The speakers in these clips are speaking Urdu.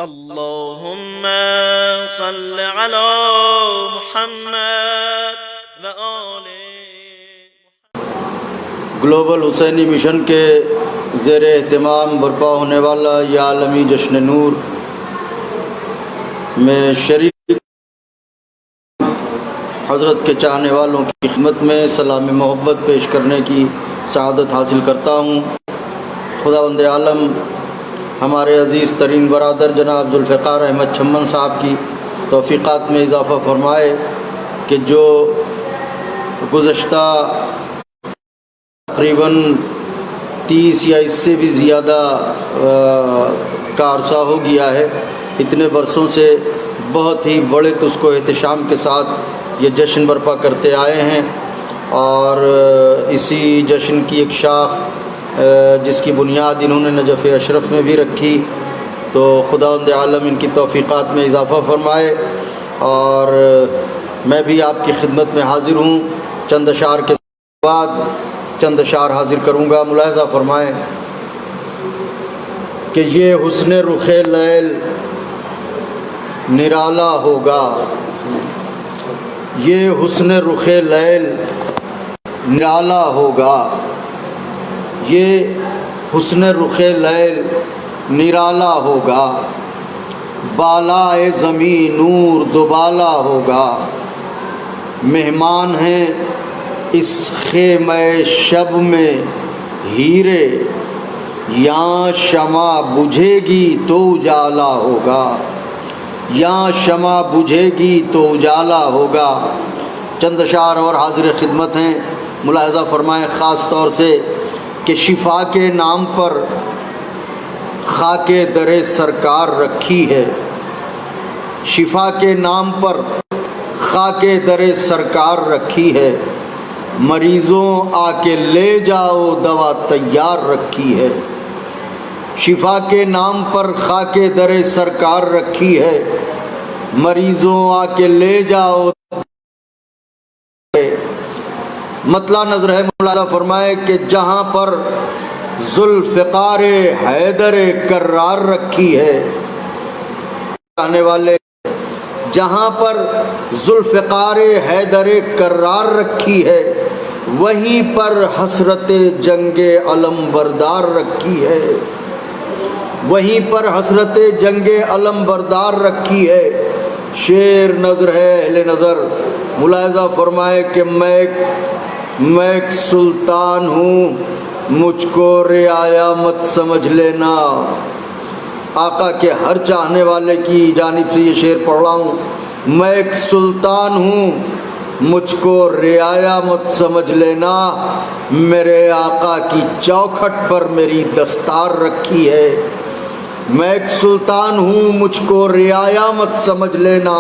اللهم صل على محمد وآل گلوبل حسینی مشن کے زیر اہتمام برپا ہونے والا یہ عالمی جشن نور میں شریک حضرت کے چاہنے والوں کی خدمت میں سلام محبت پیش کرنے کی سعادت حاصل کرتا ہوں۔ خداوند عالم ہمارے عزیز ترین برادر جناب ذوالفقار احمد چھمن صاحب کی توفیقات میں اضافہ فرمائے کہ جو گزشتہ تقریباً 30 یا اس سے بھی زیادہ کا عرصہ ہو گیا ہے، اتنے برسوں سے بہت ہی بڑے تسک و احتشام کے ساتھ یہ جشن برپا کرتے آئے ہیں، اور اسی جشن کی ایک شاخ جس کی بنیاد انہوں نے نجف اشرف میں بھی رکھی، تو خداوند عالم ان کی توفیقات میں اضافہ فرمائے۔ اور میں بھی آپ کی خدمت میں حاضر ہوں، چند اشعار کے بعد چند اشعار حاضر کروں گا۔ ملاحظہ فرمائیں کہ یہ حسن رخ لیل نرالا ہوگا، یہ حسن رخ لیل نرالا ہوگا، یہ حسن رخ لیل نرالا ہوگا، بالائے زمین نور دوبالا ہوگا، مہمان ہیں اس خیمہ شب میں ہیرے، یہاں شمع بجھے گی تو اجالا ہوگا، یہاں شمع بجھے گی تو اجالا ہوگا۔ چند اشعار اور حاضر خدمت ہیں، ملاحظہ فرمائیں خاص طور سے کہ شفا کے نام پر خاک در سرکار رکھی ہے، شفا کے نام پر خاک در سرکار رکھی ہے، مریضوں آ کے لے جاؤ دوا تیار رکھی ہے، شفا کے نام پر خاک در سرکار رکھی ہے، مریضوں آ کے لے جاؤ۔ مطلع نظر ہے، ملاحظہ فرمائے کہ جہاں پر ذوالفقار حیدر کرار رکھی ہے، آنے والے جہاں پر ذوالفقار حیدر کرار رکھی ہے، وہیں پر حسرت جنگ علم بردار رکھی ہے، وہیں پر حسرت جنگ علم بردار رکھی ہے۔ شیر نظر ہے اہل نظر، ملاحظہ فرمائے کہ میں ایک سلطان ہوں، مجھ کو رعایا مت سمجھ لینا۔ آقا کے ہر چاہنے والے کی جانب سے یہ شعر پڑھ رہا ہوں، میں ایک سلطان ہوں، مجھ کو رعایا مت سمجھ لینا، میرے آقا کی چوکھٹ پر میری دستار رکھی ہے۔ میں ایک سلطان ہوں، مجھ کو رعایا مت سمجھ لینا،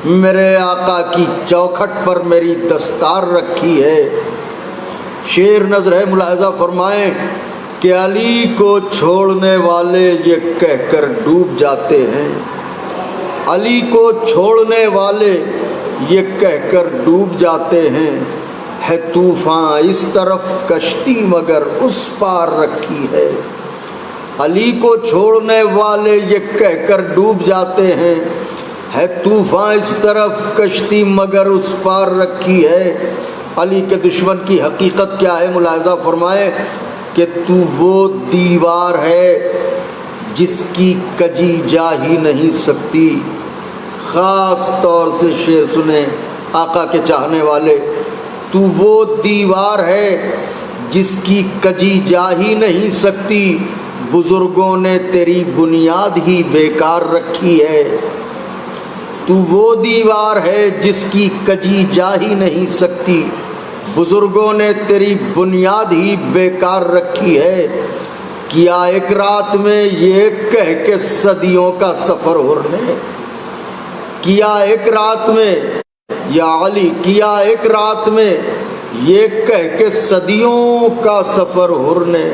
میرے آقا کی چوکھٹ پر میری دستار رکھی ہے۔ شیر نظر ہے، ملاحظہ فرمائیں کہ علی کو چھوڑنے والے یہ کہہ کر ڈوب جاتے ہیں، علی کو چھوڑنے والے یہ کہہ کر ڈوب جاتے ہیں، ہے طوفان اس طرف کشتی مگر اس پار رکھی ہے۔ علی کو چھوڑنے والے یہ کہہ کر ڈوب جاتے ہیں، ہے طوفان اس طرف کشتی مگر اس پار رکھی ہے۔ علی کے دشمن کی حقیقت کیا ہے؟ ملاحظہ فرمائیں کہ تو وہ دیوار ہے جس کی کجی جا ہی نہیں سکتی۔ خاص طور سے شعر سنیں آقا کے چاہنے والے، تو وہ دیوار ہے جس کی کجی جا ہی نہیں سکتی، بزرگوں نے تیری بنیاد ہی بیکار رکھی ہے۔ تو وہ دیوار ہے جس کی کجی جا ہی نہیں سکتی، بزرگوں نے تیری بنیاد ہی بیکار رکھی ہے۔ کیا ایک رات میں یہ کہہ کے صدیوں کا سفر ہرنے، کیا ایک رات میں یا علی، کیا ایک رات میں یہ کہہ کے صدیوں کا سفر ہرنے،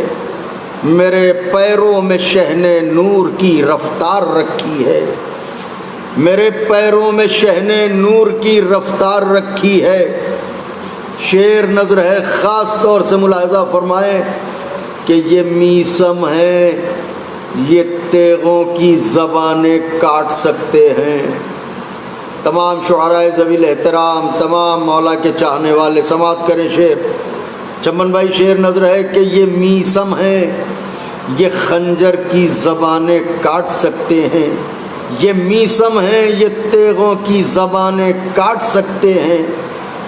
میرے پیروں میں شہن نور کی رفتار رکھی ہے، میرے پیروں میں شہن نور کی رفتار رکھی ہے۔ شعر نظر ہے، خاص طور سے ملاحظہ فرمائیں کہ یہ میسم ہے یہ تیغوں کی زبانیں کاٹ سکتے ہیں۔ تمام شعراء ذوی الاحترام، تمام مولا کے چاہنے والے سماعت کریں شعر۔ چمن بھائی شعر نظر ہے کہ یہ میسم ہیں، یہ خنجر کی زبانیں کاٹ سکتے ہیں۔ یہ میسم ہیں، یہ تیغوں کی زبانیں کاٹ سکتے ہیں۔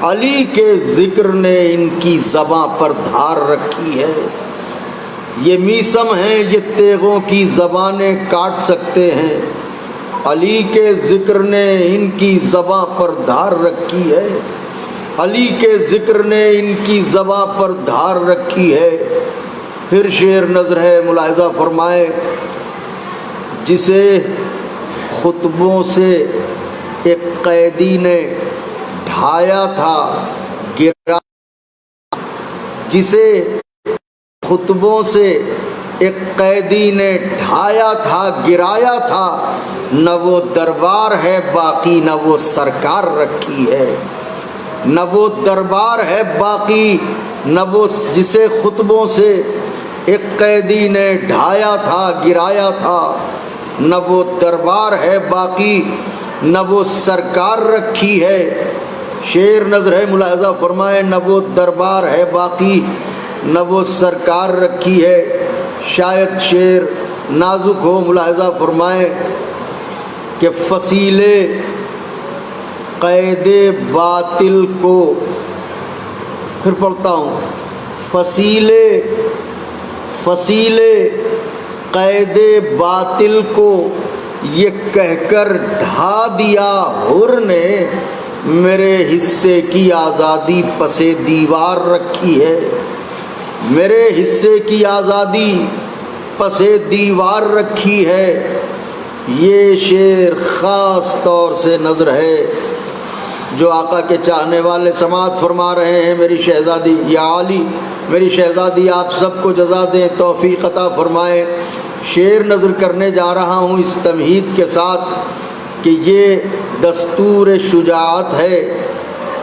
علی کے ذکر نے ان کی زباں پر دھار رکھی ہے۔ یہ میسم ہیں، یہ تیغوں کی زبانیں کاٹ سکتے ہیں۔ علی کے ذکر نے ان کی زباں پر دھار رکھی ہے۔ علی کے ذکر نے ان کی زباں پر دھار رکھی ہے۔ پھر شعر نظر ہے، ملاحظہ فرمائے، جسے خطبوں سے ایک قیدی نے ڈھایا تھا گرا، جسے خطبوں سے ایک قیدی نے ڈھایا تھا گرایا تھا، نہ وہ دربار ہے باقی نہ وہ سرکار رکھی ہے۔ نہ وہ دربار ہے باقی نہ وہ، جسے خطبوں سے ایک قیدی نے ڈھایا تھا گرایا تھا، نہ وہ دربار ہے باقی نہ وہ سرکار رکھی ہے۔ شعر نظر ہے، ملاحظہ فرمائے، نہ وہ دربار ہے باقی نہ وہ سرکار رکھی ہے۔ شاید شعر نازک ہو، ملاحظہ فرمائے کہ فصیل قید باطل کو، پھر پڑھتا ہوں، فصیل قید باطل کو یہ کہہ کر ڈھا دیا حر نے، میرے حصے کی آزادی پس دیوار رکھی ہے۔ میرے حصے کی آزادی پس دیوار رکھی ہے۔ یہ شعر خاص طور سے نظر ہے جو آقا کے چاہنے والے سماعت فرما رہے ہیں۔ میری شہزادی یا علی، میری شہزادی آپ سب کو جزا دیں، توفیق عطا فرمائے۔ شعر نظر کرنے جا رہا ہوں اس تمہید کے ساتھ کہ یہ دستور شجاعت ہے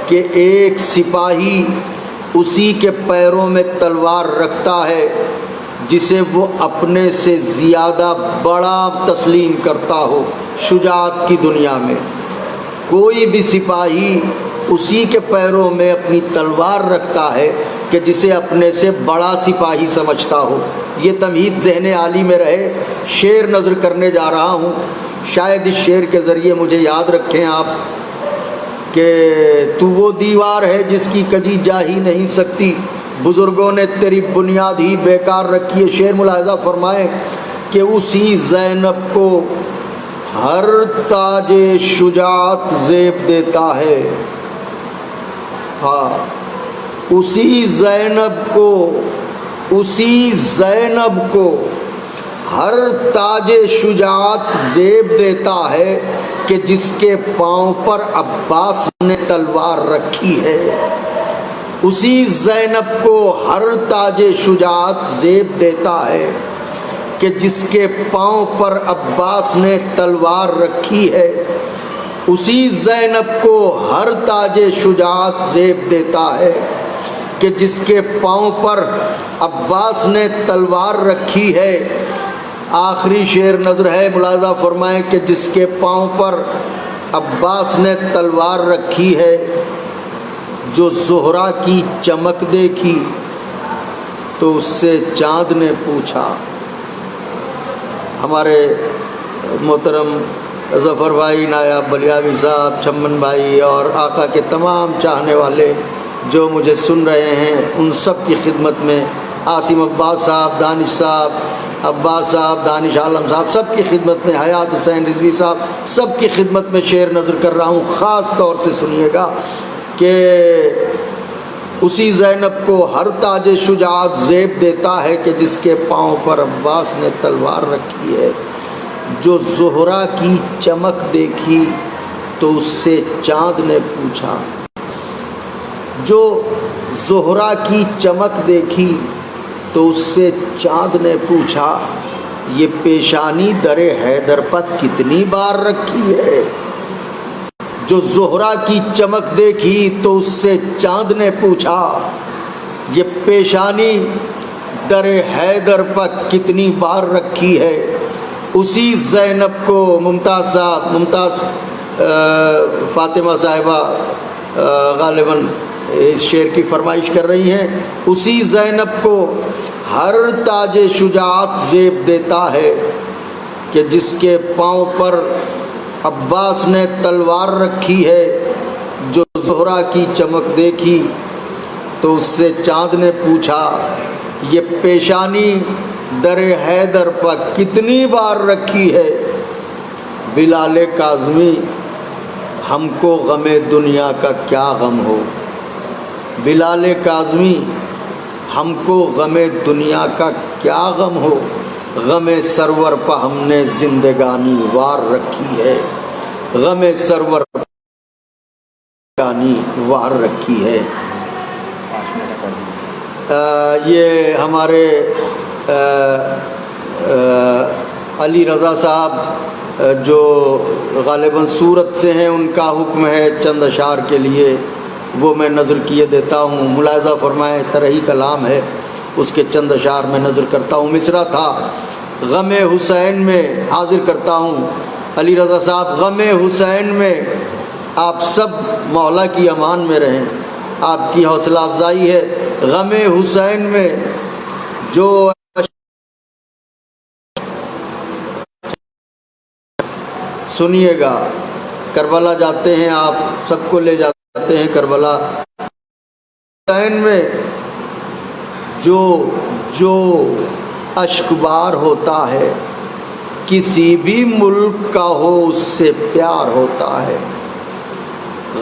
کہ ایک سپاہی اسی کے پیروں میں تلوار رکھتا ہے جسے وہ اپنے سے زیادہ بڑا تسلیم کرتا ہو۔ شجاعت کی دنیا میں کوئی بھی سپاہی اسی کے پیروں میں اپنی تلوار رکھتا ہے کہ جسے اپنے سے بڑا سپاہی سمجھتا ہو۔ یہ تمہید ذہن عالی میں رہے۔ شعر نظر کرنے جا رہا ہوں، شاید اس شعر کے ذریعے مجھے یاد رکھیں آپ کہ تو وہ دیوار ہے جس کی کجی جا ہی نہیں سکتی، بزرگوں نے تیری بنیاد ہی بیکار رکھی ہے۔ شعر ملاحظہ فرمائیں کہ اسی زینب کو ہر تاج شجاعت زیب دیتا ہے۔ ہاں، اسی زینب کو ہر تاج شجاعت زیب دیتا ہے کہ جس کے پاؤں پر عباس نے تلوار رکھی ہے۔ اسی زینب کو ہر تاج شجاعت زیب دیتا ہے کہ جس کے پاؤں پر عباس نے تلوار رکھی ہے۔ اسی زینب کو ہر تاج شجاعت زیب دیتا ہے کہ جس کے پاؤں پر عباس نے تلوار رکھی ہے۔ آخری شعر نظر ہے، ملاحظہ فرمائیں کہ جس کے پاؤں پر عباس نے تلوار رکھی ہے، جو زہرا کی چمک دیکھی تو اس سے چاند نے پوچھا۔ ہمارے محترم ظفر بھائی، نایاب بلیاوی صاحب، چمن بھائی اور آقا کے تمام چاہنے والے جو مجھے سن رہے ہیں، ان سب کی خدمت میں عاصم عباس صاحب، دانش صاحب، عباس صاحب، دانش عالم صاحب، سب کی خدمت میں، حیات حسین رضوی صاحب، سب کی خدمت میں شعر نظر کر رہا ہوں۔ خاص طور سے سنیے گا کہ اسی زینب کو ہر تاج شجاعت زیب دیتا ہے کہ جس کے پاؤں پر عباس نے تلوار رکھی ہے۔ جو زہرا کی چمک دیکھی تو اس سے چاند نے پوچھا۔ جو زہرا کی چمک دیکھی تو اس سے چاند نے پوچھا، یہ پیشانی در حیدر پر کتنی بار رکھی ہے۔ جو زہرا کی چمک دیکھی تو اس سے چاند نے پوچھا، یہ پیشانی در حیدر پر کتنی بار رکھی ہے. اسی زینب کو ممتاز فاطمہ صاحبہ غالباً اس شعر کی فرمائش کر رہی ہیں. اسی زینب کو ہر تاج شجاعت زیب دیتا ہے کہ جس کے پاؤں پر عباس نے تلوار رکھی ہے. جو زہرا کی چمک دیکھی تو اس سے چاند نے پوچھا یہ پیشانی در حیدر پر کتنی بار رکھی ہے. بلال کاظمی ہم کو غم دنیا کا کیا غم ہو. بلال کاظمی ہم کو غم دنیا کا کیا غم ہو. غم سرور پہ ہم نے زندگانی وار رکھی ہے. غم سرور پہ زندگانی وار رکھی ہے. یہ ہمارے علی رضا صاحب جو غالباً سورت سے ہیں، ان کا حکم ہے چند اشعار کے لیے، وہ میں نظر کیے دیتا ہوں. ملاحظہ فرمائیں، طرحی کلام ہے، اس کے چند اشعار میں نظر کرتا ہوں. مصرع تھا غم حسین میں، حاضر کرتا ہوں. علی رضا صاحب، غم حسین میں آپ سب مولا کی امان میں رہیں، آپ کی حوصلہ افزائی ہے. غم حسین میں جو سنیے گا، کربلا جاتے ہیں، آپ سب کو لے جاتے ہیں کربلا. حسین میں جو اشکبار ہوتا ہے، کسی بھی ملک کا ہو اس سے پیار ہوتا ہے.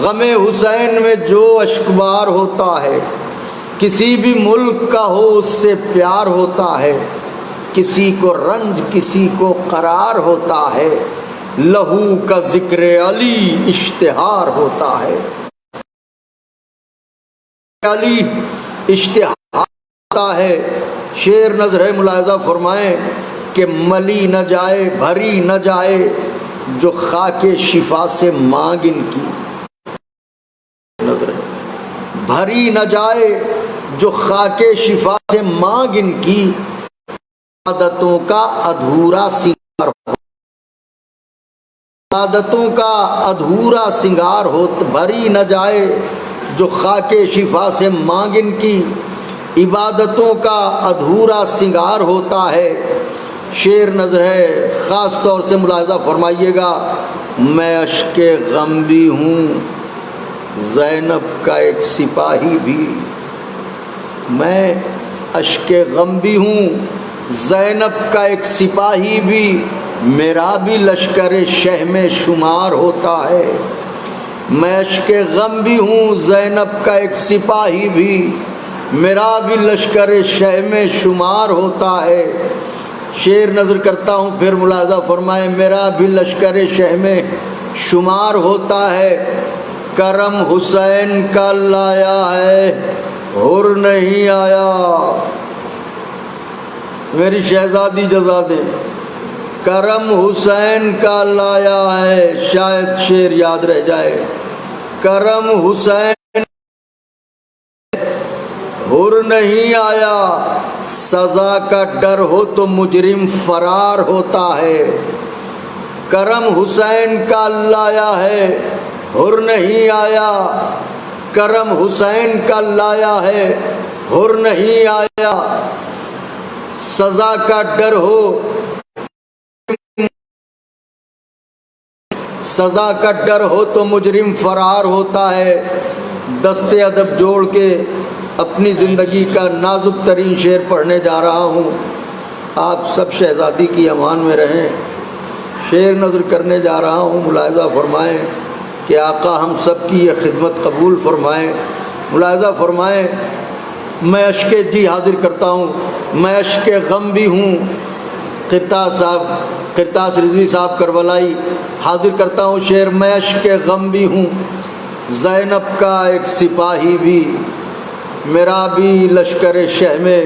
غم حسین میں جو اشکبار ہوتا ہے، کسی بھی ملک کا ہو اس سے پیار ہوتا ہے. کسی کو رنج کسی کو قرار ہوتا ہے، لہو کا ذکر علی اشتہار ہوتا ہے. علی اشتہار ہوتا ہے. شعر نظر ہے، ملاحظہ فرمائیں کہ ملی نہ جائے بھری نہ جائے جو خاک شفا سے مانگ ان کی. نظر ہے، بھری نہ جائے جو خاک شفا سے مانگ ان کی. عادتوں کا ادھورا سنگار، عادتوں کا ادھورا سنگار ہو. بھری نہ جائے جو خاک شفا سے مانگ ان کی. عبادتوں کا ادھورا سنگار ہوتا ہے. شعر نظر ہے، خاص طور سے ملاحظہ فرمائیے گا. میں اشک غم بھی ہوں زینب کا ایک سپاہی بھی. میں اشک غم بھی ہوں زینب کا ایک سپاہی بھی. میرا بھی لشکر شہ میں شمار ہوتا ہے. میں اشک غم بھی ہوں زینب کا ایک سپاہی بھی. میرا بھی لشکر شہ میں شمار ہوتا ہے. شعر نظر کرتا ہوں، پھر ملاحظہ فرمائے. میرا بھی لشکر شہ میں شمار ہوتا ہے. کرم حسین کا لایا ہے حر نہیں آیا. میری شہزادی جزا دے. کرم حسین کا لایا ہے، شاید شعر یاد رہ جائے. کرم حسین حر نہیں آیا، سزا کا ڈر ہو تو مجرم فرار ہوتا ہے. کرم حسین کا لایا ہے حر نہیں آیا. کرم حسین کا لایا ہے حر نہیں آیا. سزا کا ڈر ہو، سزا کا ڈر ہو تو مجرم فرار ہوتا ہے. دست ادب جوڑ کے اپنی زندگی کا نازک ترین شعر پڑھنے جا رہا ہوں. آپ سب شہزادی کی امان میں رہیں. شعر نظر کرنے جا رہا ہوں. ملاحظہ فرمائیں کہ آقا ہم سب کی یہ خدمت قبول فرمائیں. ملاحظہ فرمائیں، میں اشک جی حاضر کرتا ہوں. میں اشک غم بھی ہوں. قرطاس رضوی صاحب کربلائی، حاضر کرتا ہوں شعر. میں اشک غم بھی ہوں زینب کا ایک سپاہی بھی. میرا بھی لشکر شہ میں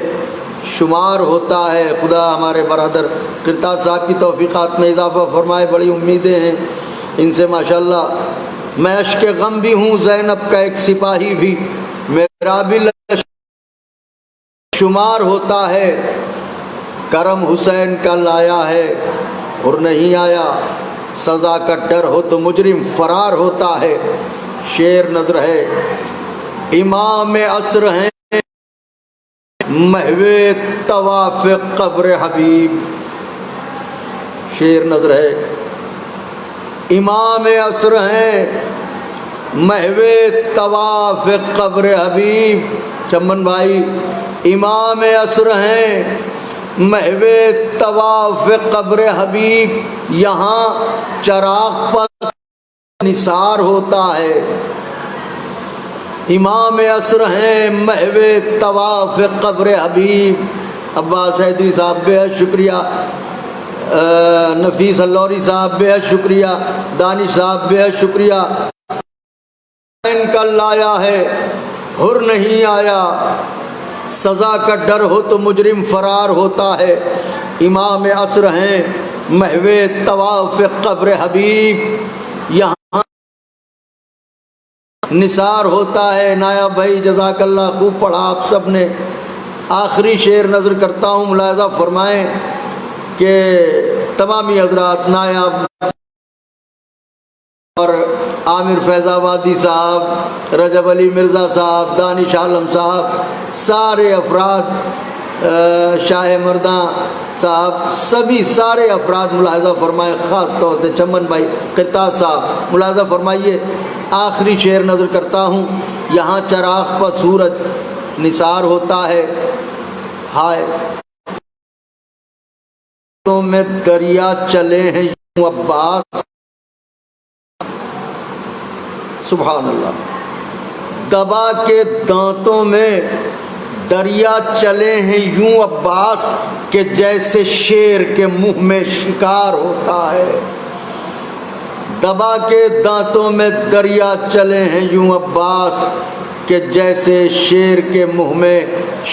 شمار ہوتا ہے. خدا ہمارے برادر قرطاس صاحب کی توفیقات میں اضافہ فرمائے. بڑی امیدیں ہیں ان سے ماشاءاللہ. میں اشک غم بھی ہوں زینب کا ایک سپاہی بھی. میرا بھی شمار ہوتا ہے، کرم حسین کا لایا ہے اور نہیں آیا، سزا کا ڈر ہو تو مجرم فرار ہوتا ہے۔ شعر نظر ہے، امام عصر ہیں محو طواف قبر حبیب۔ شعر نظر ہے، امام عصر ہیں محو طواف قبر حبیب۔ چمن بھائی، امام عصر ہیں محو طواف قبر حبیب، یہاں چراغ پر نثار ہوتا ہے۔ امام عصر ہیں محو طواف قبر حبیب۔ عباس حیدری صاحب بہت شکریہ، نفیس اللوری صاحب بہت شکریہ، دانش صاحب بہت شکریہ۔ ان کا لایا ہے حر نہیں آیا، سزا کا ڈر ہو تو مجرم فرار ہوتا ہے۔ امام عصر ہیں محو طواف قبر حبیب، یہاں نثار ہوتا ہے۔ نایاب بھائی جزاک اللہ، خوب پڑھا آپ سب نے۔ آخری شعر نظر کرتا ہوں، ملاحظہ فرمائیں کہ تمامی حضرات، نایاب اور عامر فیض آبادی صاحب، رجب علی مرزا صاحب، دانش عالم صاحب، سارے افراد، شاہ مرداں صاحب، سارے افراد ملاحظہ فرمائیں، خاص طور سے چمن بھائی قرطاس صاحب ملاحظہ فرمائیے۔ آخری شعر نظر کرتا ہوں، یہاں چراغ پر سورج نثار ہوتا ہے، ہائے میں دریا چلے ہیں یوں عباس، سبحان اللہ، دبا کے دانتوں میں دریا چلے ہیں یوں عباس، کہ جیسے شیر کے منہ میں شکار ہوتا ہے۔ دبا کے دانتوں میں دریا چلے ہیں یوں عباس، کہ جیسے شیر کے منہ میں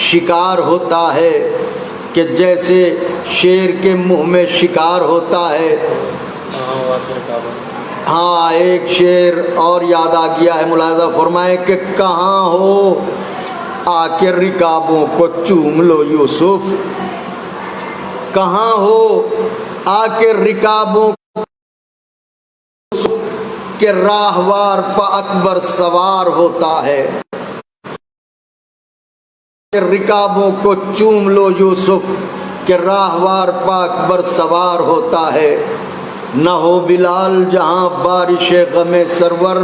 شکار ہوتا ہے، کہ جیسے شیر کے منہ میں شکار ہوتا ہے۔ ہاں، ایک شعر اور یاد آ گیا ہے، ملاحظہ فرمائیں کہ کہاں ہو آ کے رکابوں کو چوم لو یوسف، کہاں ہو آ کے رکابوں کے راہوار پہ اکبر سوار ہوتا ہے۔ رکابوں کو چوم لو یوسف، کہ راہوار پہ اکبر سوار ہوتا ہے۔ نہ ہو بلال جہاں بارش غم سرور،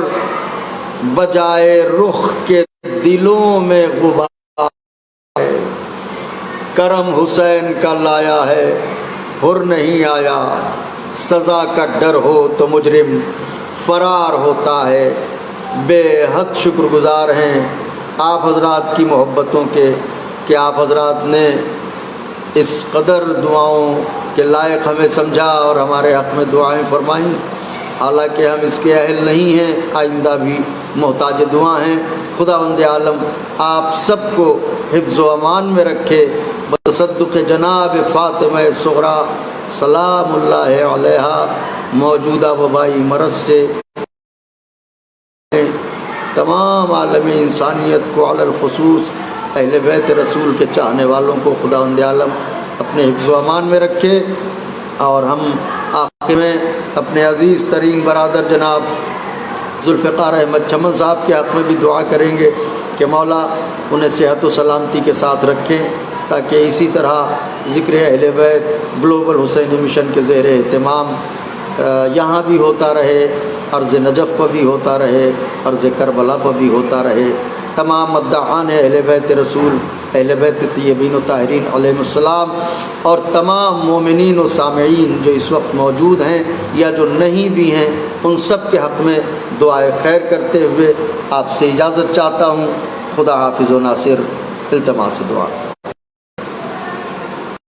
بجائے رخ کے دلوں میں غبار ہے۔ کرم حسین کا لایا ہے حر نہیں آیا، سزا کا ڈر ہو تو مجرم فرار ہوتا ہے۔ بے حد شکر گزار ہیں آپ حضرات کی محبتوں کے، کہ آپ حضرات نے اس قدر دعاؤں کے لائق ہمیں سمجھا اور ہمارے حق میں دعائیں فرمائیں۔ حالانکہ ہم اس کے اہل نہیں ہیں، آئندہ بھی محتاج دعا ہیں۔ خداوند عالم آپ سب کو حفظ و امان میں رکھے، بتصدق جناب فاطمہ صغریٰ سلام اللہ علیہا، موجودہ وبائی مرض سے تمام عالم انسانیت کو علی الخصوص اہل بیت رسول کے چاہنے والوں کو خداوند عالم اپنے حفظ و امان میں رکھے۔ اور ہم آخر میں اپنے عزیز ترین برادر جناب ذوالفقار احمد چمن صاحب کے حق میں بھی دعا کریں گے کہ مولا انہیں صحت و سلامتی کے ساتھ رکھیں، تاکہ اسی طرح ذکر اہل بیت گلوبل حسینی مشن کے زیر اہتمام یہاں بھی ہوتا رہے، عرض نجف پر بھی ہوتا رہے، عرض کربلا پر بھی ہوتا رہے۔ تمام مداحان اہل بیت رسول، اہل بیت طیبین و طاہرین علیہم السلام، اور تمام مومنین و سامعین جو اس وقت موجود ہیں یا جو نہیں بھی ہیں، ان سب کے حق میں دعائے خیر کرتے ہوئے آپ سے اجازت چاہتا ہوں۔ خدا حافظ و ناصر، التماس دعا۔